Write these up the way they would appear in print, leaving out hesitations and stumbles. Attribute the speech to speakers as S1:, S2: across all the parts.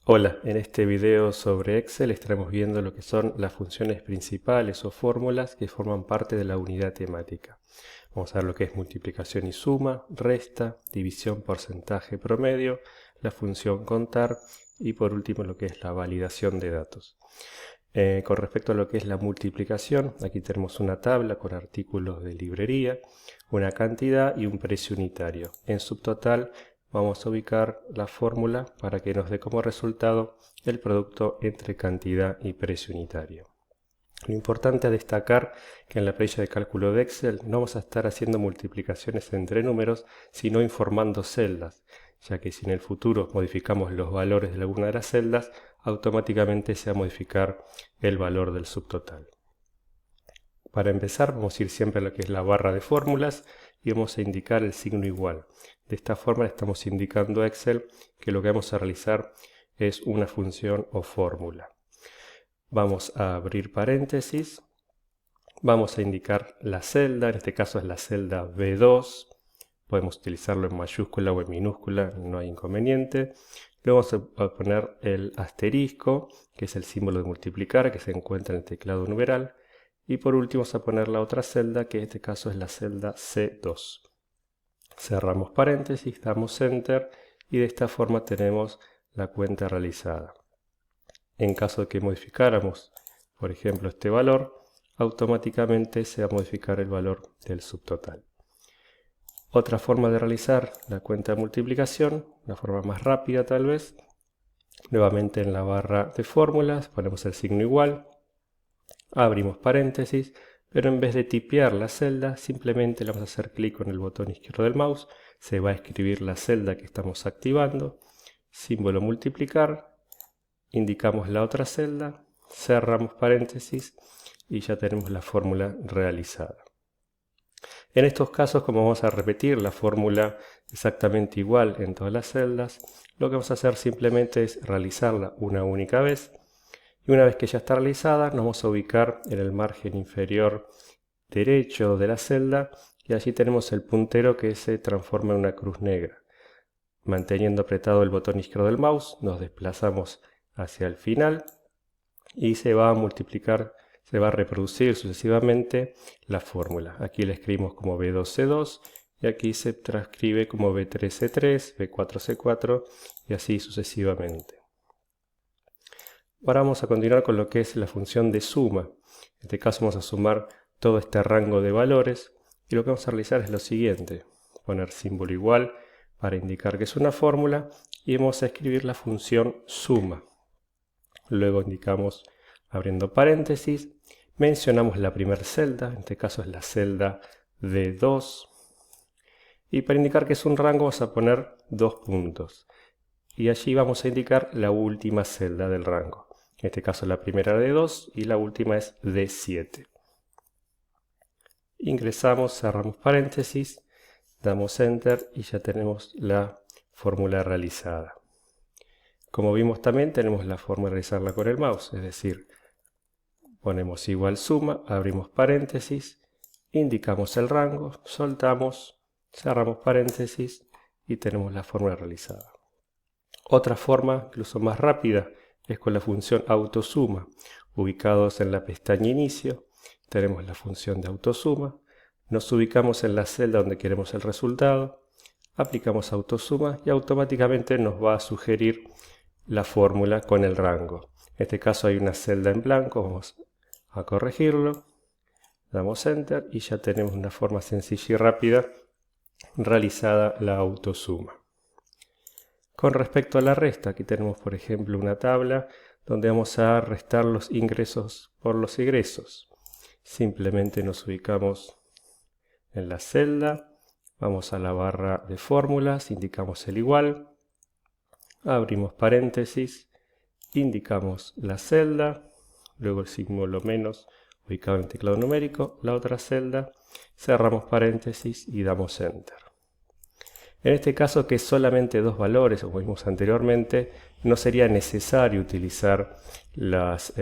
S1: Hola, en este video sobre Excel estaremos viendo lo que son las funciones principales o fórmulas que forman parte de la unidad temática. Vamos a ver lo que es multiplicación y suma, resta, división, porcentaje, promedio, la función contar y por último lo que es la validación de datos. Con respecto a lo que es la multiplicación, aquí tenemos una tabla con artículos de librería, una cantidad y un precio unitario. En subtotal vamos a ubicar la fórmula para que nos dé como resultado el producto entre cantidad y precio unitario. Lo importante a destacar que en la planilla de cálculo de Excel no vamos a estar haciendo multiplicaciones entre números, sino informando celdas, ya que si en el futuro modificamos los valores de alguna de las celdas, automáticamente se va a modificar el valor del subtotal. Para empezar vamos a ir siempre a lo que es la barra de fórmulas y vamos a indicar el signo igual. De esta forma estamos indicando a Excel que lo que vamos a realizar es una función o fórmula. Vamos a abrir paréntesis, vamos a indicar la celda, en este caso es la celda B2, podemos utilizarlo en mayúscula o en minúscula, no hay inconveniente. Luego vamos a poner el asterisco, que es el símbolo de multiplicar, que se encuentra en el teclado numeral. Y por último vamos a poner la otra celda, que en este caso es la celda C2. Cerramos paréntesis, damos Enter y de esta forma tenemos la cuenta realizada. En caso de que modificáramos, por ejemplo, este valor, automáticamente se va a modificar el valor del subtotal. Otra forma de realizar la cuenta de multiplicación, una forma más rápida tal vez, nuevamente en la barra de fórmulas ponemos el signo igual, abrimos paréntesis, pero en vez de tipear la celda, simplemente le vamos a hacer clic con el botón izquierdo del mouse, se va a escribir la celda que estamos activando, símbolo multiplicar, indicamos la otra celda, cerramos paréntesis y ya tenemos la fórmula realizada. En estos casos, como vamos a repetir la fórmula exactamente igual en todas las celdas, lo que vamos a hacer simplemente es realizarla una única vez. Y una vez que ya está realizada, nos vamos a ubicar en el margen inferior derecho de la celda y allí tenemos el puntero que se transforma en una cruz negra. Manteniendo apretado el botón izquierdo del mouse, nos desplazamos hacia el final y se va a multiplicar, se va a reproducir sucesivamente la fórmula. Aquí la escribimos como B2C2 y aquí se transcribe como B3C3, B4C4 y así sucesivamente. Ahora vamos a continuar con lo que es la función de suma. En este caso vamos a sumar todo este rango de valores y lo que vamos a realizar es lo siguiente. Poner símbolo igual para indicar que es una fórmula y vamos a escribir la función suma. Luego indicamos abriendo paréntesis, mencionamos la primera celda, en este caso es la celda D2 y para indicar que es un rango vamos a poner 2 puntos y allí vamos a indicar la última celda del rango. En este caso la primera de 2 y la última es D7. Ingresamos, cerramos paréntesis, damos Enter y ya tenemos la fórmula realizada. Como vimos también tenemos la forma de realizarla con el mouse, es decir, ponemos igual suma, abrimos paréntesis, indicamos el rango, soltamos, cerramos paréntesis y tenemos la fórmula realizada. Otra forma, incluso más rápida, es con la función autosuma. Ubicados en la pestaña inicio, tenemos la función de autosuma. Nos ubicamos en la celda donde queremos el resultado, aplicamos autosuma y automáticamente nos va a sugerir la fórmula con el rango. En este caso hay una celda en blanco, vamos a corregirlo, damos Enter y ya tenemos una forma sencilla y rápida realizada la autosuma. Con respecto a la resta, aquí tenemos por ejemplo una tabla donde vamos a restar los ingresos por los egresos. Simplemente nos ubicamos en la celda, vamos a la barra de fórmulas, indicamos el igual, abrimos paréntesis, indicamos la celda, luego el símbolo menos ubicado en el teclado numérico, la otra celda, cerramos paréntesis y damos Enter. En este caso, que es solamente 2 valores, como vimos anteriormente, no sería necesario utilizar las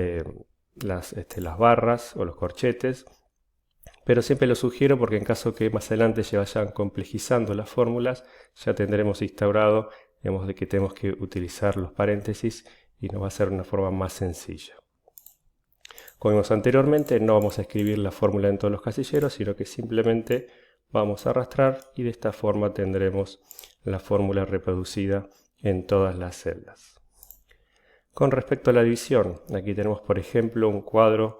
S1: barras o los corchetes, pero siempre lo sugiero porque en caso que más adelante se vayan complejizando las fórmulas, ya tendremos instaurado digamos de que tenemos que utilizar los paréntesis y nos va a ser una forma más sencilla. Como vimos anteriormente, no vamos a escribir la fórmula en todos los casilleros, sino que simplemente vamos a arrastrar y de esta forma tendremos la fórmula reproducida en todas las celdas. Con respecto a la división, aquí tenemos por ejemplo un cuadro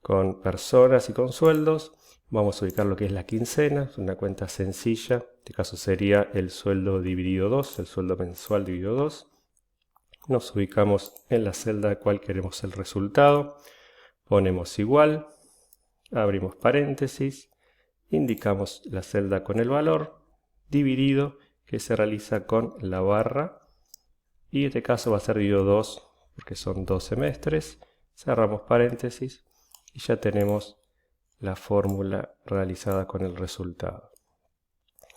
S1: con personas y con sueldos. Vamos a ubicar lo que es la quincena, es una cuenta sencilla. En este caso sería el sueldo dividido 2, el sueldo mensual dividido 2. Nos ubicamos en la celda a cual queremos el resultado. Ponemos igual, abrimos paréntesis, indicamos la celda con el valor, dividido, que se realiza con la barra. Y en este caso va a ser dividido 2, porque son 2 semestres. Cerramos paréntesis y ya tenemos la fórmula realizada con el resultado.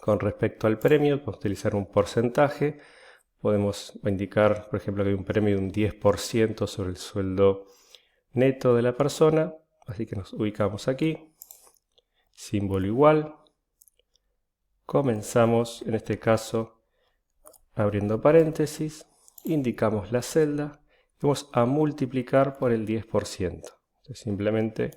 S1: Con respecto al premio, podemos utilizar un porcentaje. Podemos indicar, por ejemplo, que hay un premio de un 10% sobre el sueldo neto de la persona. Así que nos ubicamos aquí. Símbolo igual. Comenzamos, en este caso, abriendo paréntesis. Indicamos la celda. Y vamos a multiplicar por el 10%. Entonces, simplemente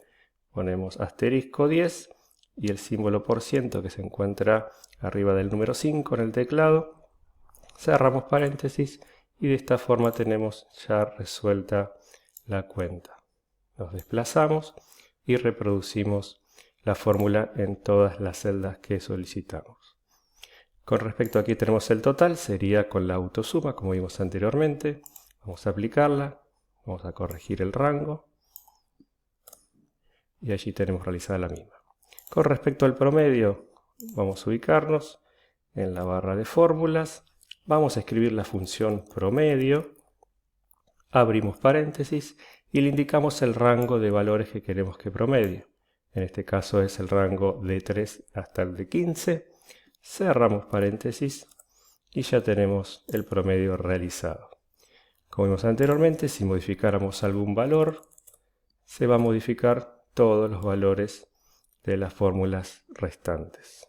S1: ponemos asterisco 10 y el símbolo por ciento que se encuentra arriba del número 5 en el teclado. Cerramos paréntesis y de esta forma tenemos ya resuelta la cuenta. Nos desplazamos y reproducimos la fórmula en todas las celdas que solicitamos. Con respecto a aquí tenemos el total, sería con la autosuma como vimos anteriormente. Vamos a aplicarla, vamos a corregir el rango. Y allí tenemos realizada la misma. Con respecto al promedio, vamos a ubicarnos en la barra de fórmulas. Vamos a escribir la función promedio. Abrimos paréntesis y le indicamos el rango de valores que queremos que promedie. En este caso es el rango de 3 hasta el de 15. Cerramos paréntesis y ya tenemos el promedio realizado. Como vimos anteriormente, si modificáramos algún valor, se va a modificar todos los valores de las fórmulas restantes.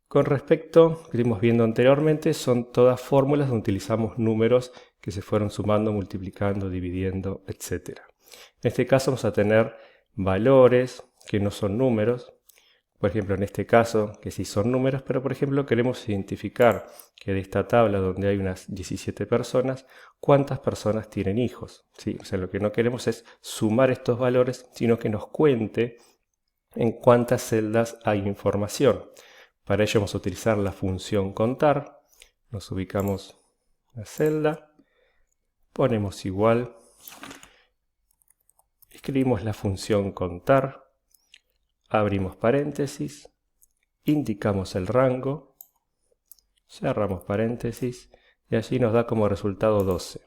S1: Con respecto, que vimos viendo anteriormente, son todas fórmulas donde utilizamos números que se fueron sumando, multiplicando, dividiendo, etc. En este caso vamos a tener valores que no son números. Por ejemplo, en este caso, que sí son números, pero por ejemplo queremos identificar que de esta tabla donde hay unas 17 personas, ¿cuántas personas tienen hijos? ¿Sí? O sea, lo que no queremos es sumar estos valores, sino que nos cuente en cuántas celdas hay información. Para ello vamos a utilizar la función contar. Nos ubicamos en la celda, ponemos igual, escribimos la función contar. Abrimos paréntesis, indicamos el rango, cerramos paréntesis y allí nos da como resultado 12.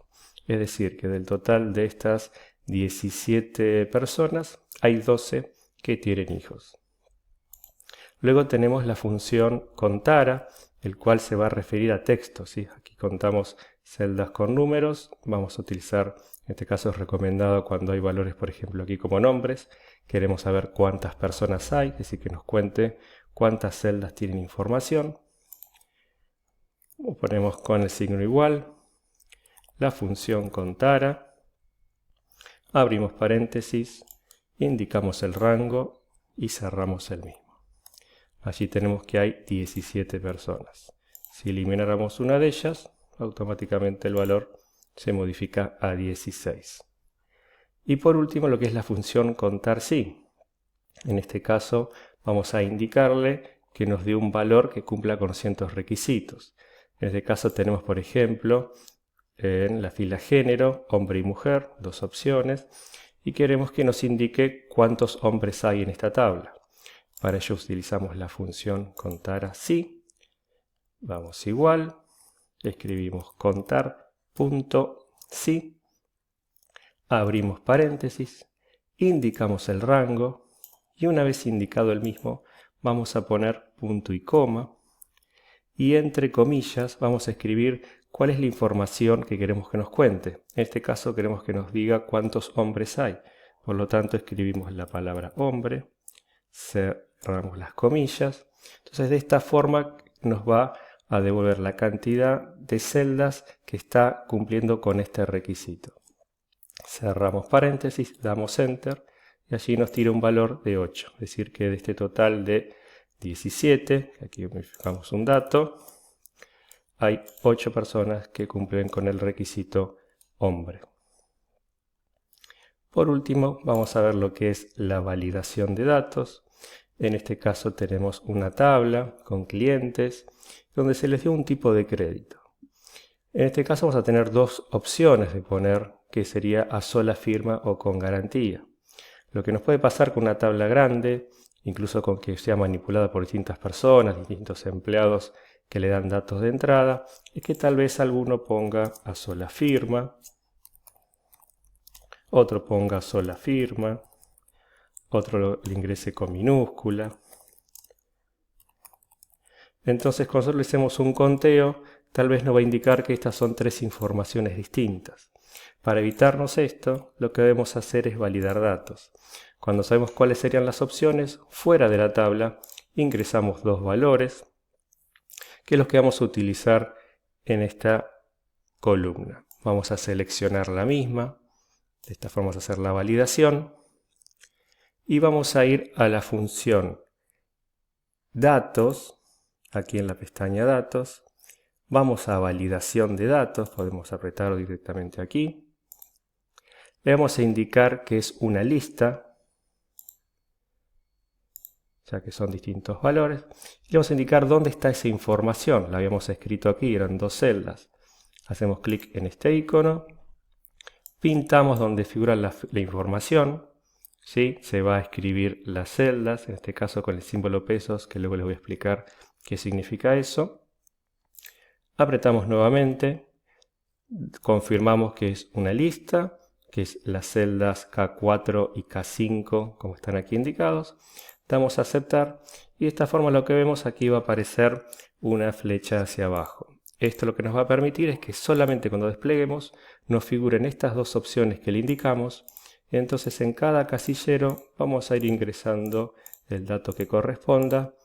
S1: Es decir, que del total de estas 17 personas hay 12 que tienen hijos. Luego tenemos la función contara, el cual se va a referir a texto, ¿sí? Aquí contamos celdas con números, vamos a utilizar, en este caso es recomendado cuando hay valores, por ejemplo, aquí como nombres. Queremos saber cuántas personas hay, es decir, que nos cuente cuántas celdas tienen información. Lo ponemos con el signo igual, la función contara, abrimos paréntesis, indicamos el rango y cerramos el mismo. Allí tenemos que hay 17 personas. Si elimináramos una de ellas, automáticamente el valor se modifica a 16. Y por último lo que es la función contar sí. En este caso vamos a indicarle que nos dé un valor que cumpla con ciertos requisitos. En este caso tenemos por ejemplo en la fila género, hombre y mujer, dos opciones. Y queremos que nos indique cuántos hombres hay en esta tabla. Para ello utilizamos la función contar así. Vamos igual, escribimos contar.sí. Abrimos paréntesis, indicamos el rango y una vez indicado el mismo vamos a poner punto y coma y entre comillas vamos a escribir cuál es la información que queremos que nos cuente. En este caso queremos que nos diga cuántos hombres hay, por lo tanto escribimos la palabra hombre, cerramos las comillas. Entonces de esta forma nos va a devolver la cantidad de celdas que está cumpliendo con este requisito. Cerramos paréntesis, damos Enter y allí nos tira un valor de 8. Es decir, que de este total de 17, aquí verificamos un dato, hay 8 personas que cumplen con el requisito hombre. Por último, vamos a ver lo que es la validación de datos. En este caso tenemos una tabla con clientes donde se les dio un tipo de crédito. En este caso vamos a tener dos opciones de poner, que sería a sola firma o con garantía. Lo que nos puede pasar con una tabla grande, incluso con que sea manipulada por distintas personas, distintos empleados que le dan datos de entrada, es que tal vez alguno ponga a sola firma, otro ponga sola firma, otro le ingrese con minúscula. Entonces cuando nosotros le hacemos un conteo, tal vez nos va a indicar que estas son 3 informaciones distintas. Para evitarnos esto, lo que debemos hacer es validar datos. Cuando sabemos cuáles serían las opciones, fuera de la tabla ingresamos 2 valores, que es los que vamos a utilizar en esta columna. Vamos a seleccionar la misma, de esta forma vamos a hacer la validación, y vamos a ir a la función datos, aquí en la pestaña datos, vamos a validación de datos, podemos apretar directamente aquí, le vamos a indicar que es una lista, ya que son distintos valores, y le vamos a indicar dónde está esa información, la habíamos escrito aquí, eran 2 celdas, hacemos clic en este icono, pintamos donde figura la información, ¿sí? Se va a escribir las celdas, en este caso con el símbolo pesos, que luego les voy a explicar qué significa eso. Apretamos nuevamente, confirmamos que es una lista, que es las celdas K4 y K5, como están aquí indicados. Damos a aceptar y de esta forma lo que vemos aquí va a aparecer una flecha hacia abajo. Esto lo que nos va a permitir es que solamente cuando despleguemos nos figuren estas 2 opciones que le indicamos. Entonces en cada casillero vamos a ir ingresando el dato que corresponda,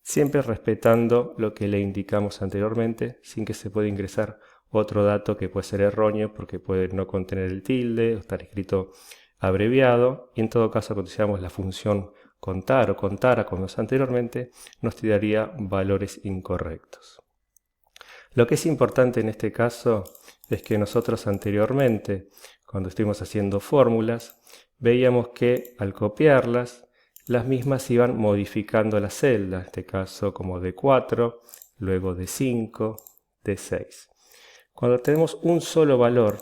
S1: siempre respetando lo que le indicamos anteriormente, sin que se pueda ingresar otro dato que puede ser erróneo porque puede no contener el tilde o estar escrito abreviado. Y en todo caso, cuando usamos la función contar o contara como anteriormente, nos tiraría valores incorrectos. Lo que es importante en este caso es que nosotros anteriormente, cuando estuvimos haciendo fórmulas, veíamos que al copiarlas, las mismas iban modificando la celda, en este caso como D4, luego D5, D6. Cuando tenemos un solo valor,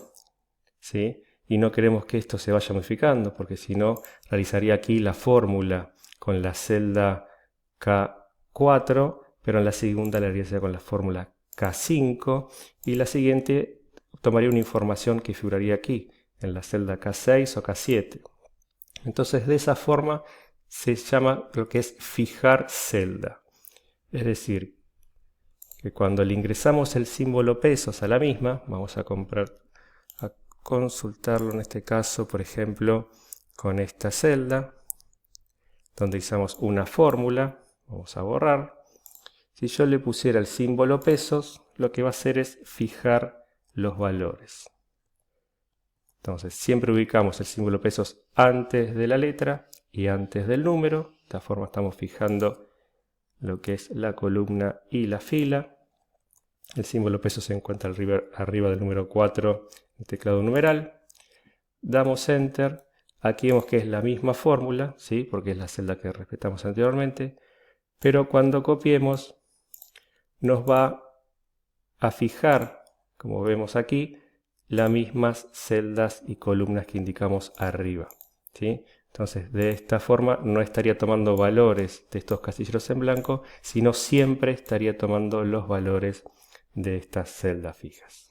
S1: ¿sí? Y no queremos que esto se vaya modificando, porque si no, realizaría aquí la fórmula con la celda K4, pero en la segunda la haría con la fórmula K5, y la siguiente tomaría una información que figuraría aquí, en la celda K6 o K7. Entonces de esa forma se llama lo que es fijar celda. Es decir, que cuando le ingresamos el símbolo pesos a la misma, vamos a consultarlo en este caso, por ejemplo, con esta celda, donde usamos una fórmula, vamos a borrar. Si yo le pusiera el símbolo pesos, lo que va a hacer es fijar los valores. Entonces siempre ubicamos el símbolo pesos antes de la letra y antes del número. De esta forma estamos fijando lo que es la columna y la fila. El símbolo pesos se encuentra arriba del número 4 en el teclado numeral. Damos Enter. Aquí vemos que es la misma fórmula, ¿sí? Porque es la celda que respetamos anteriormente. Pero cuando copiemos nos va a fijar, como vemos aquí, las mismas celdas y columnas que indicamos arriba, ¿sí? Entonces de esta forma no estaría tomando valores de estos casilleros en blanco, sino siempre estaría tomando los valores de estas celdas fijas.